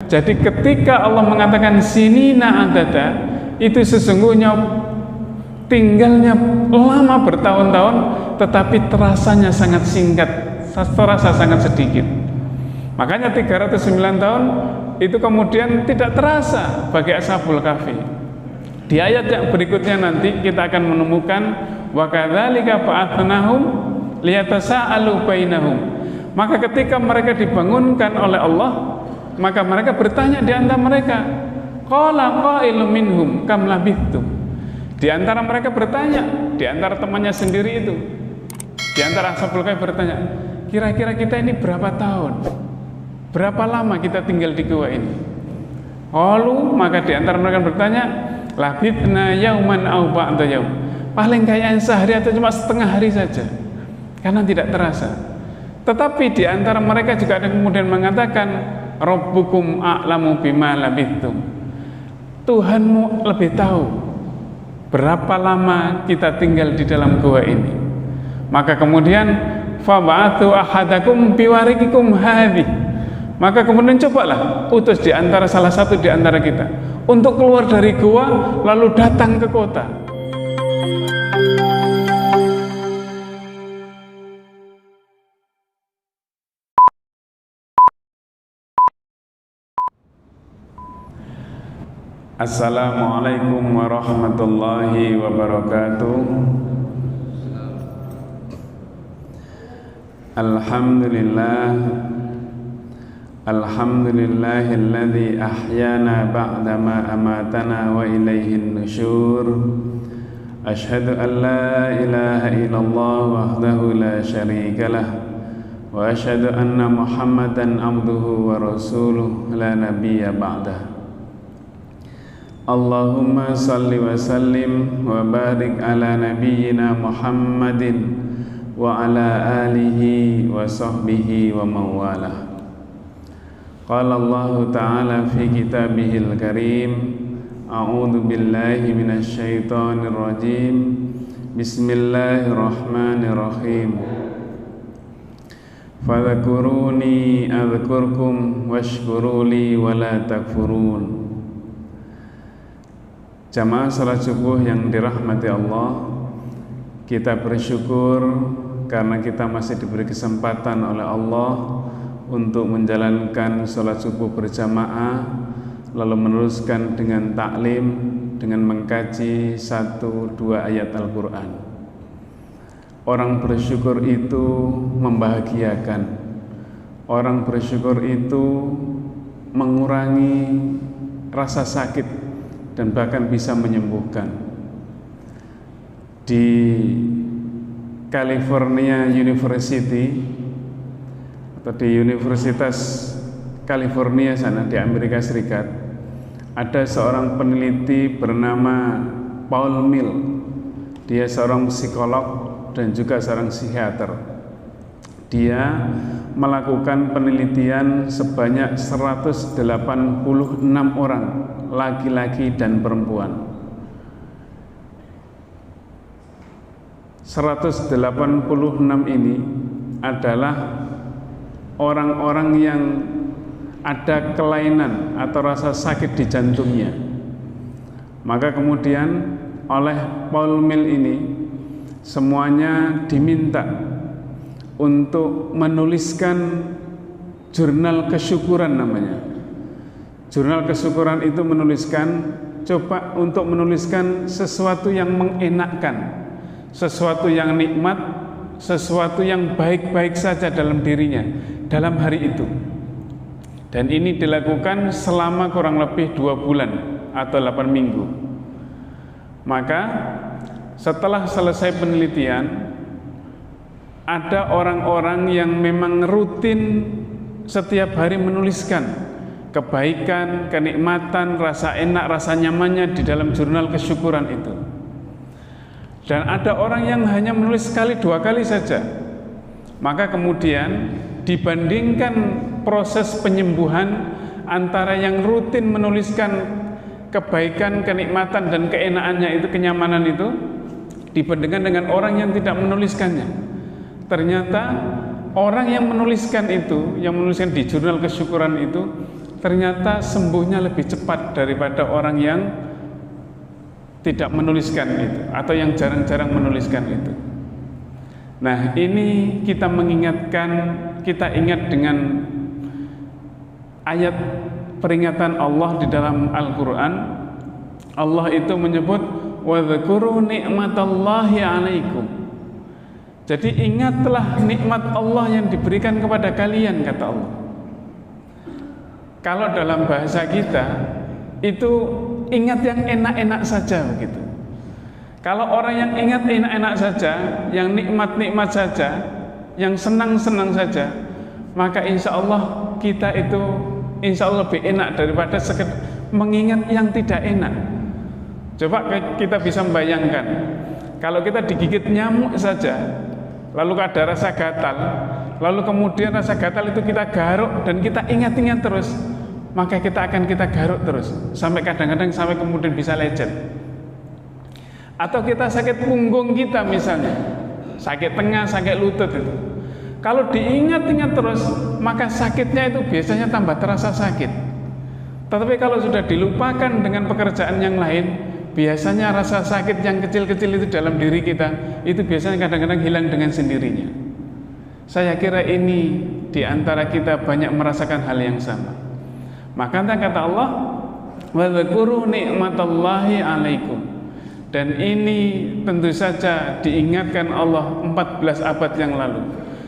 Jadi ketika Allah mengatakan sinina adada, itu sesungguhnya tinggalnya lama bertahun-tahun, tetapi terasanya sangat singkat, terasa sangat sedikit. Makanya 309 tahun itu kemudian tidak terasa bagi Ashabul Kahfi. Di ayat yang berikutnya nanti kita akan menemukan wa kadzalika ba'atnahum liyatasaalu bainahum. Maka ketika mereka dibangunkan oleh Allah, maka mereka bertanya di antara mereka, qala qailun minhum kam labithtum. Di antara mereka bertanya, di antara temannya sendiri itu, di antara Ashabul Kahfi bertanya, kira-kira kita ini berapa tahun? Berapa lama kita tinggal di gua ini? Qalu, maka di antara mereka bertanya, labithna yauman aw ba'da yaum. Paling kayaknya sehari atau cuma setengah hari saja, karena tidak terasa. Tetapi di antara mereka juga ada yang kemudian mengatakan, Rabbukum a'lamu bima labithtum. Tuhanmu lebih tahu berapa lama kita tinggal di dalam gua ini. Maka kemudian fab'athu ahadakum biwarikikum hadhi. Maka kemudian cobalah utus di antara salah satu di antara kita untuk keluar dari gua lalu datang ke kota. Assalamualaikum warahmatullahi wabarakatuh. Alhamdulillahilladzi ahyana ba'dama amatana wa ilaihin nusyur. Asyhadu an la ilaha illallah wahdahu la syarikalah wa asyhadu anna Muhammadan abduhu wa rasuluh la nabiyya ba'dah. Allahumma salli wa sallim wa barik ala nabiyyina Muhammadin wa ala alihi wa sahbihi wa mawalah. Qala Allah ta'ala fi kitabihil karim, a'udhu billahi minasy syaithanir rajim. Bismillahirrahmanirrahim. Fadhkuruni adzkurkum washkuruli wa la takfurun. Jamaah salat subuh yang dirahmati Allah, kita bersyukur karena kita masih diberi kesempatan oleh Allah untuk menjalankan salat subuh berjamaah, lalu meneruskan dengan taklim, dengan mengkaji 1-2 ayat Al-Quran. Orang bersyukur itu membahagiakan. Orang bersyukur itu mengurangi rasa sakit dan bahkan bisa menyembuhkan. Di California University atau di Universitas California sana di Amerika Serikat, ada seorang peneliti bernama Paul Mill. Dia seorang psikolog dan juga seorang psikiater. Dia melakukan penelitian sebanyak 186 orang, laki-laki dan perempuan. 186 ini adalah orang-orang yang ada kelainan atau rasa sakit di jantungnya. Maka kemudian oleh Paul Mill ini semuanya diminta untuk menuliskan jurnal kesyukuran namanya. Jurnal kesyukuran itu coba untuk menuliskan sesuatu yang mengenakkan, sesuatu yang nikmat, sesuatu yang baik-baik saja dalam dirinya dalam hari itu. Dan ini dilakukan selama kurang lebih 2 bulan atau 8 minggu. Maka setelah selesai penelitian, ada orang-orang yang memang rutin setiap hari menuliskan kebaikan, kenikmatan, rasa enak, rasa nyamannya di dalam jurnal kesyukuran itu. Dan ada orang yang hanya menulis sekali 2 kali saja. Maka kemudian dibandingkan proses penyembuhan antara yang rutin menuliskan kebaikan, kenikmatan dan keenakannya itu, kenyamanan itu, dibandingkan dengan orang yang tidak menuliskannya. Ternyata orang yang menuliskan itu, yang menuliskan di jurnal kesyukuran itu, ternyata sembuhnya lebih cepat daripada orang yang tidak menuliskan itu atau yang jarang-jarang menuliskan itu. Nah, ini kita mengingatkan, kita ingat dengan ayat peringatan Allah di dalam Al-Quran. Allah itu menyebut wadhkuru ni'matallahi 'alaikum. Jadi ingatlah nikmat Allah yang diberikan kepada kalian, kata Allah. Kalau dalam bahasa kita itu ingat yang enak-enak saja begitu. Kalau orang yang ingat enak-enak saja, yang nikmat-nikmat saja, yang senang-senang saja, maka insya Allah kita itu insya Allah lebih enak daripada sekedar mengingat yang tidak enak. Coba kita bisa membayangkan, kalau kita digigit nyamuk saja, lalu ada rasa gatal, lalu kemudian rasa gatal itu kita garuk dan kita ingat-ingat terus, maka kita garuk terus sampai kadang-kadang sampai kemudian bisa lecet. Atau kita sakit punggung kita misalnya, sakit tengah, sakit lutut itu, kalau diingat-ingat terus, maka sakitnya itu biasanya tambah terasa sakit. Tetapi kalau sudah dilupakan dengan pekerjaan yang lain, biasanya rasa sakit yang kecil-kecil itu dalam diri kita itu biasanya kadang-kadang hilang dengan sendirinya. Saya kira ini di antara kita banyak merasakan hal yang sama. Maka kata Allah, wadhkuru ni'matallahi 'alaikum. Dan ini tentu saja diingatkan Allah 14 abad yang lalu.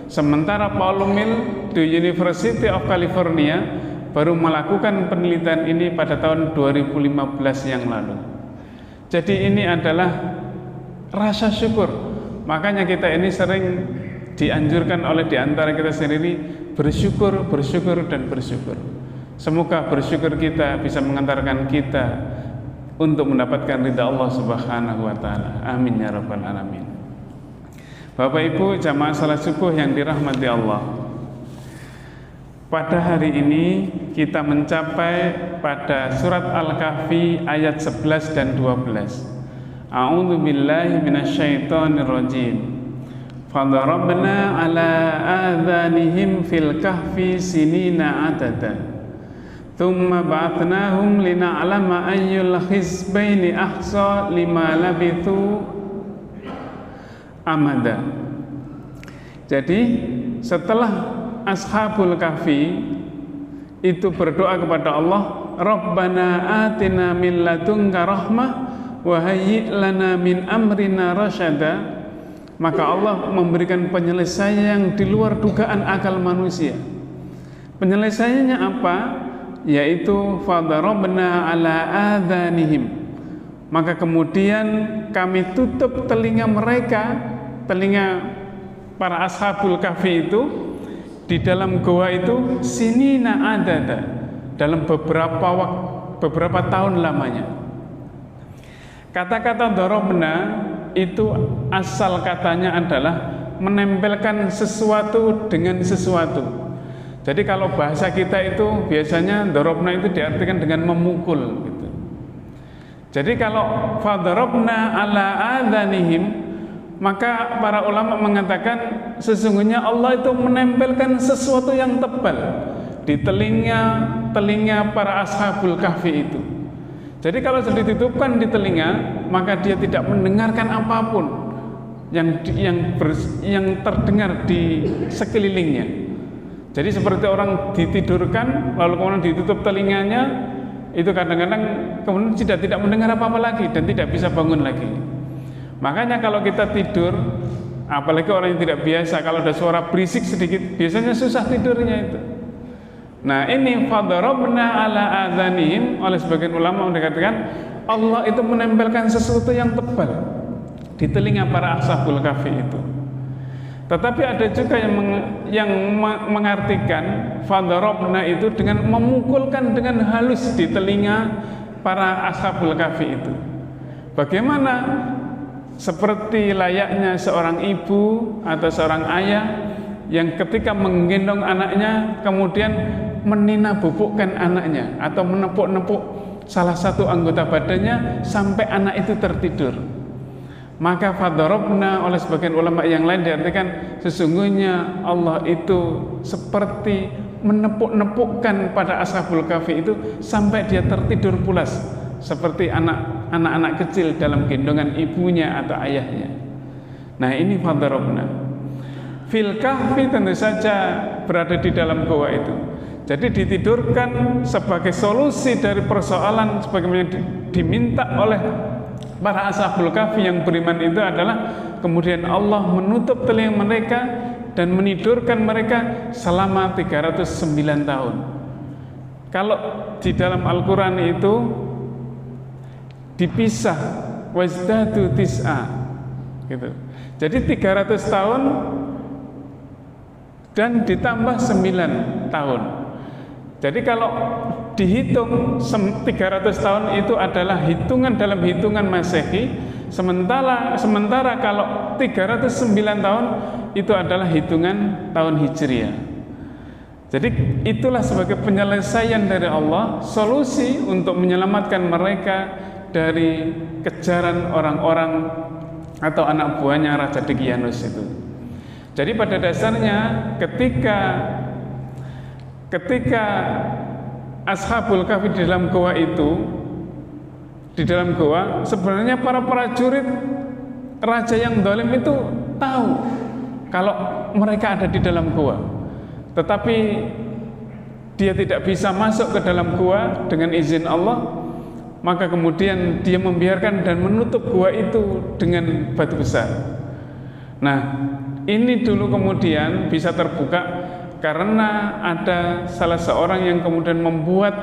Sementara Paul Mill di University of California baru melakukan penelitian ini pada tahun 2015 yang lalu. Jadi ini adalah rasa syukur. Makanya kita ini sering dianjurkan oleh diantara kita sendiri bersyukur, dan bersyukur. Semoga bersyukur kita bisa mengantarkan kita untuk mendapatkan ridha Allah Subhanahu wa taala. Amin ya rabbal alamin. Bapak Ibu jamaah salat subuh yang dirahmati Allah. Pada hari ini kita mencapai pada surat Al-Kahfi ayat 11 dan 12. A'udzu billahi minasyaitonir rajim. Fadarabna ala adhanihim fil kahfi sinina adada. Thumma ba'atnahum lina'lama ayyul hizbaini ahsa lima labithu amada. Jadi setelah Ashabul Kahfi itu berdoa kepada Allah, Rabbana atina min ladunka rahmah wa hayyi' lana min amrina rasyada, maka Allah memberikan penyelesaian yang di luar dugaan akal manusia. Penyelesaiannya apa? Yaitu fadarabna ala adhanihim, maka kemudian kami tutup telinga mereka, telinga para Ashabul Kahfi itu di dalam goa itu sinina adada, dalam beberapa tahun lamanya. Kata-kata darabna itu asal katanya adalah menempelkan sesuatu dengan sesuatu. Jadi kalau bahasa kita itu biasanya darabna itu diartikan dengan memukul gitu. Jadi kalau fadarabna ala adhanihim, maka para ulama mengatakan sesungguhnya Allah itu menempelkan sesuatu yang tebal di telinga para Ashabul Kahfi itu. Jadi kalau sudah ditutupkan di telinga, maka dia tidak mendengarkan apapun yang terdengar di sekelilingnya. Jadi seperti orang ditidurkan lalu kemudian ditutup telinganya, itu kadang-kadang kemudian tidak mendengar apa-apa lagi dan tidak bisa bangun lagi. Makanya kalau kita tidur, apalagi orang yang tidak biasa, kalau ada suara berisik sedikit biasanya susah tidurnya itu. Nah ini fadarabna ala adhanihim, oleh sebagian ulama mengatakan Allah itu menempelkan sesuatu yang tebal di telinga para Ashabul Kahfi itu. Tetapi ada juga yang mengartikan fadarabna itu dengan memukulkan dengan halus di telinga para Ashabul Kahfi itu. Bagaimana? Seperti layaknya seorang ibu atau seorang ayah yang ketika menggendong anaknya kemudian menina-bubukkan anaknya atau menepuk-nepuk salah satu anggota badannya sampai anak itu tertidur. Maka fadarabna oleh sebagian ulama yang lain diartikan sesungguhnya Allah itu seperti menepuk-nepukkan pada Ashabul Kahfi itu sampai dia tertidur pulas seperti anak-anak kecil dalam gendongan ibunya atau ayahnya. Nah, ini fadarabna. Fil kahfi tentu saja berada di dalam goa itu. Jadi ditidurkan sebagai solusi dari persoalan sebagaimana diminta oleh para Ashabul Kahfi yang beriman itu adalah kemudian Allah menutup telinga mereka dan menidurkan mereka selama 309 tahun. Kalau di dalam Al-Quran itu dipisah wazdadu tis'a gitu. Jadi 300 tahun dan ditambah 9 tahun. Jadi kalau dihitung 300 tahun itu adalah hitungan dalam hitungan Masehi, sementara kalau 309 tahun itu adalah hitungan tahun Hijriah. Jadi itulah sebagai penyelesaian dari Allah, solusi untuk menyelamatkan mereka dari kejaran orang-orang atau anak buahnya Raja Degyanus itu. Jadi pada dasarnya ketika Ashabul Kahfi di dalam goa itu, di dalam goa, sebenarnya para prajurit raja yang zalim itu tahu kalau mereka ada di dalam goa, tetapi dia tidak bisa masuk ke dalam goa dengan izin Allah. Maka kemudian dia membiarkan dan menutup gua itu dengan batu besar. Nah, ini dulu kemudian bisa terbuka karena ada salah seorang yang kemudian membuat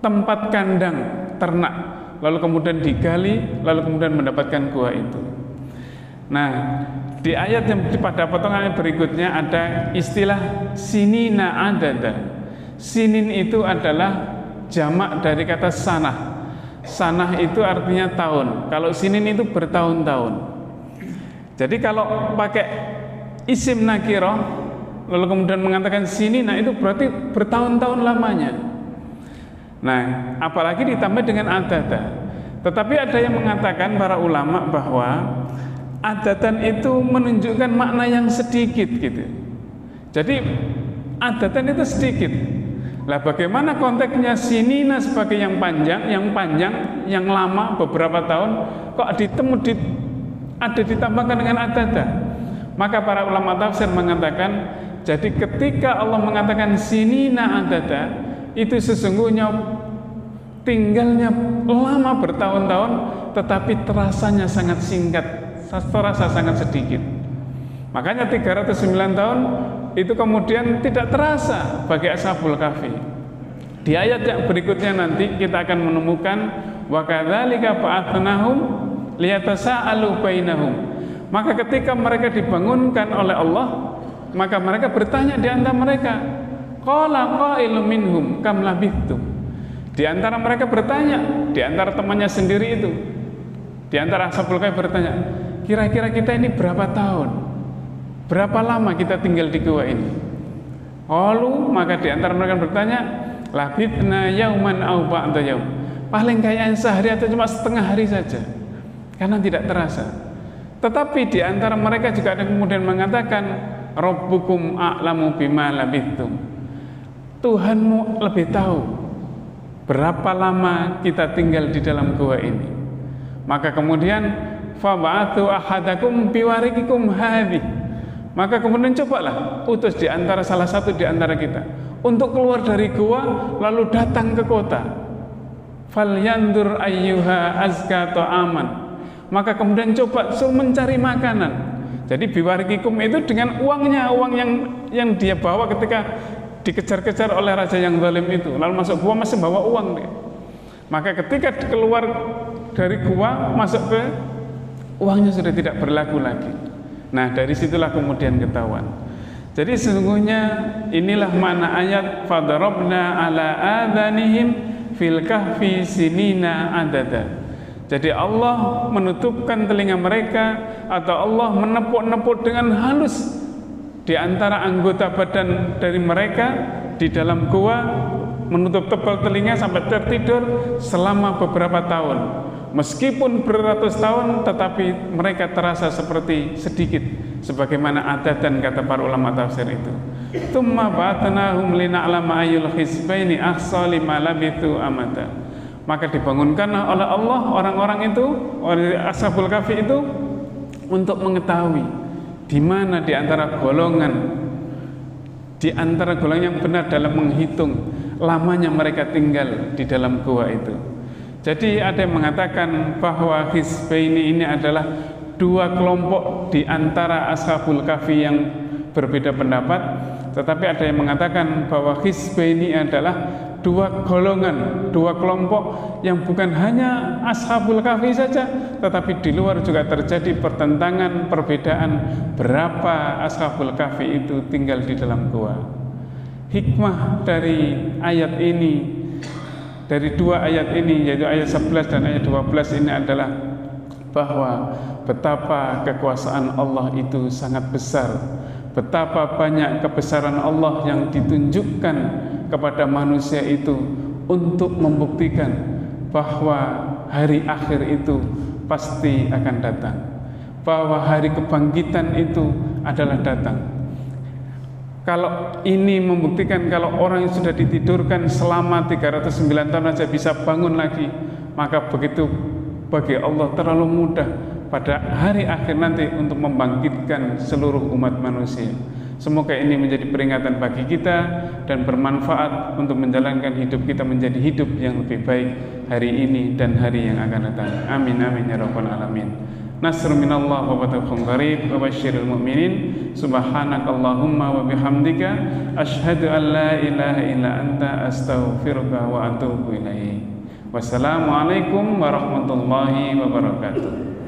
tempat kandang ternak, lalu kemudian digali, lalu kemudian mendapatkan gua itu. Nah, di ayat yang pada potongan berikutnya ada istilah sinina adada. Sinin itu adalah jamak dari kata sanah. Sanah itu artinya tahun. Kalau sinin itu bertahun-tahun. Jadi kalau pakai isim nakirah lalu kemudian mengatakan sinina itu berarti bertahun-tahun lamanya. Nah, apalagi ditambah dengan adada. Tetapi ada yang mengatakan para ulama bahwa adatan itu menunjukkan makna yang sedikit gitu. Jadi adatan itu sedikit. Lah bagaimana konteksnya sinina sebagai yang panjang, yang lama beberapa tahun kok ada ditambahkan dengan adada? Maka para ulama tafsir mengatakan, jadi ketika Allah mengatakan sinina adada, itu sesungguhnya tinggalnya lama bertahun-tahun, tetapi terasanya sangat singkat, terasa sangat sedikit. Makanya 309 tahun itu kemudian tidak terasa bagi Ashabul Kahfi. Di ayat yang berikutnya nanti kita akan menemukan wa kadzalika ba'atnahum liyatasaalu bainahum. Maka ketika mereka dibangunkan oleh Allah, maka mereka bertanya di antara mereka, qala qailun minhum kam labithtum. Di antara mereka bertanya, di antara temannya sendiri itu, di antara Ashabul Kahfi bertanya, kira-kira kita ini berapa tahun? Berapa lama kita tinggal di gua ini? Lalu maka di antara mereka bertanya, labithna yauman au ba'da yaum. Paling kayaknya sehari atau cuma setengah hari saja. Karena tidak terasa. Tetapi di antara mereka juga ada kemudian mengatakan, rabbukum a'lamu bima labithtum. Tuhanmu lebih tahu berapa lama kita tinggal di dalam gua ini. Maka kemudian fab'athu ahadakum biwarikikum hadhi. Maka kemudian cobalah utus di antara salah satu di antara kita untuk keluar dari gua lalu datang ke kota. Falyandur ayyuha azka ta'aman. Maka kemudian coba mencari makanan. Jadi biwarikikum itu dengan uangnya, uang yang dia bawa ketika dikejar-kejar oleh raja yang zalim itu. Lalu masuk gua masih bawa uang dia. Maka ketika keluar dari gua masuk ke uangnya sudah tidak berlaku lagi. Nah, dari situlah kemudian ketahuan. Jadi sesungguhnya inilah makna ayat fadarabna ala adhanihim fil kahfi sinina adada. Jadi Allah menutupkan telinga mereka atau Allah menepuk-nepuk dengan halus di antara anggota badan dari mereka di dalam gua, menutup tebal telinga sampai tertidur selama beberapa tahun. Meskipun beratus tahun, tetapi mereka terasa seperti sedikit, sebagaimana adatan kata para ulama tafsir itu. Tsumma ba'atnahum lina'lama ayyul hizbaini ahsa lima labithu amada. Maka dibangunkanlah oleh Allah orang-orang itu, oleh Ashabul Kahfi itu, untuk mengetahui di mana di antara golongan yang benar dalam menghitung lamanya mereka tinggal di dalam gua itu. Jadi ada yang mengatakan bahwa hizbaini ini adalah dua kelompok di antara Ashabul Kahfi yang berbeda pendapat, tetapi ada yang mengatakan bahwa hizbaini adalah dua golongan, dua kelompok yang bukan hanya Ashabul Kahfi saja, tetapi di luar juga terjadi pertentangan, perbedaan berapa Ashabul Kahfi itu tinggal di dalam gua. Hikmah dari ayat ini, dari dua ayat ini, yaitu ayat 11 dan ayat 12 ini adalah bahwa betapa kekuasaan Allah itu sangat besar, betapa banyak kebesaran Allah yang ditunjukkan kepada manusia itu untuk membuktikan bahwa hari akhir itu pasti akan datang, bahwa hari kebangkitan itu adalah datang. Kalau ini membuktikan kalau orang yang sudah ditidurkan selama 309 tahun saja bisa bangun lagi, maka begitu bagi Allah terlalu mudah pada hari akhir nanti untuk membangkitkan seluruh umat manusia. Semoga ini menjadi peringatan bagi kita dan bermanfaat untuk menjalankan hidup kita menjadi hidup yang lebih baik hari ini dan hari yang akan datang. Amin amin ya rabbal alamin. Nasrun minallah wa fathun qarib wa basyiril mu'minin. Subhanakallahumma wa bihamdika asyhadu an la ilaha illa anta astaghfiruka wa atubu ilaik. Wassalamualaikum warahmatullahi wabarakatuh.